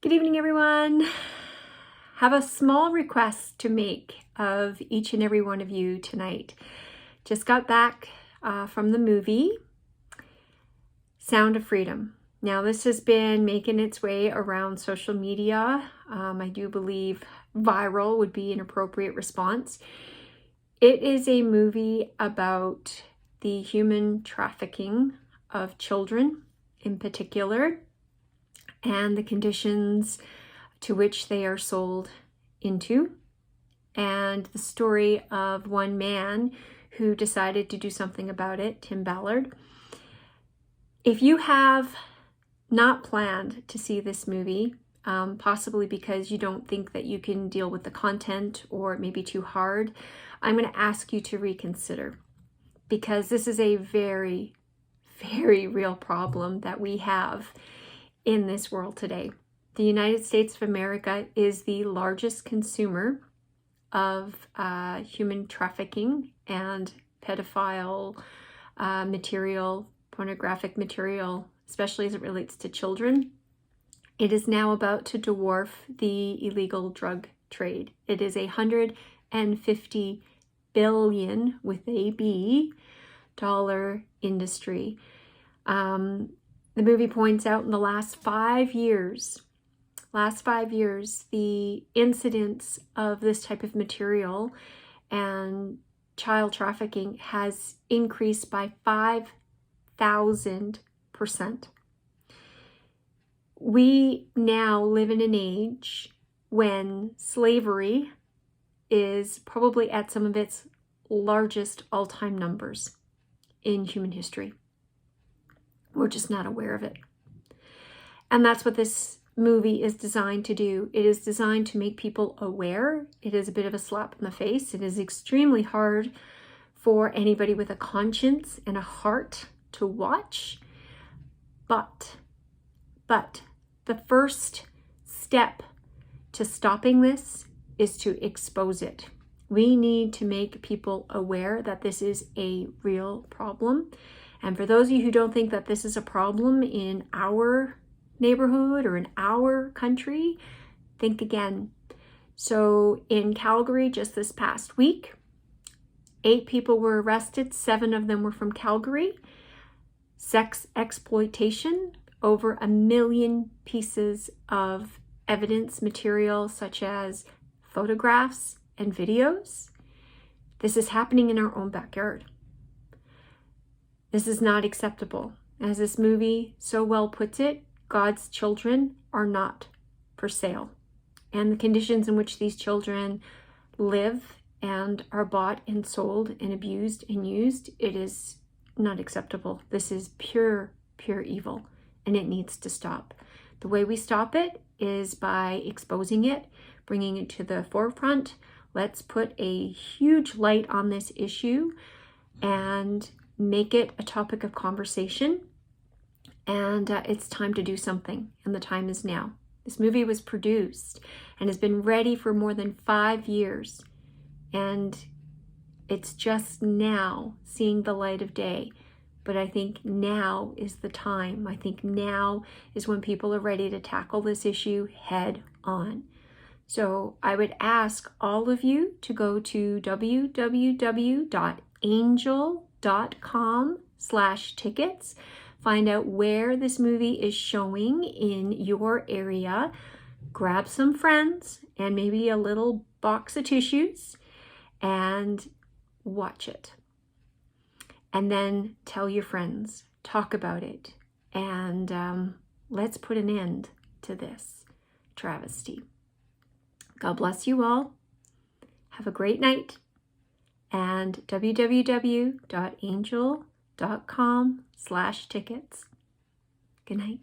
Good evening, everyone. Have a small request to make of each and every one of you tonight. Just got back from the movie Sound of Freedom. Now, this has been making its way around social media. I do believe viral would be an appropriate response. It is a movie about the human trafficking of children in particular, and the conditions to which they are sold into, and the story of one man who decided to do something about it, Tim Ballard. If you have not planned to see this movie, possibly because you don't think that you can deal with the content or it may be too hard, I'm going to ask you to reconsider, because this is a very, very real problem that we have in this world today. The United States of America is the largest consumer of human trafficking and pedophile material, pornographic material, especially as it relates to children. It is now about to dwarf the illegal drug trade. It is $150 billion with a B dollar industry. The movie points out in the last 5 years, the incidence of this type of material and child trafficking has increased by 5,000%. We now live in an age when slavery is probably at some of its largest all-time numbers in human history. We're just not aware of it. And that's what this movie is designed to do. It is designed to make people aware. It is a bit of a slap in the face. It is extremely hard for anybody with a conscience and a heart to watch. But the first step to stopping this is to expose it. We need to make people aware that this is a real problem. And for those of you who don't think that this is a problem in our neighborhood or in our country, think again. So in Calgary, just this past week, 8 people were arrested. 7 of them were from Calgary. Sex exploitation, over 1 million pieces of evidence material, such as photographs and videos. This is happening in our own backyard. This is not acceptable. As this movie so well puts it, God's children are not for sale. And the conditions in which these children live and are bought and sold and abused and used, it is not acceptable. This is pure evil, and it needs to stop. The way we stop it is by exposing it, bringing it to the forefront. Let's put a huge light on this issue and make it a topic of conversation. And it's time to do something, and the time is now. This movie was produced and has been ready for more than 5 years, and it's just now seeing the light of day. But I think now is the time. I think now is when people are ready to tackle this issue head on. So I would ask all of you to go to www.angel.com/tickets. Find out where this movie is showing in your area. Grab some friends and maybe a little box of tissues and watch it. And then tell your friends, talk about it, and let's put an end to this travesty. God bless you all. Have a great night. And www.angel.com/tickets. Good night.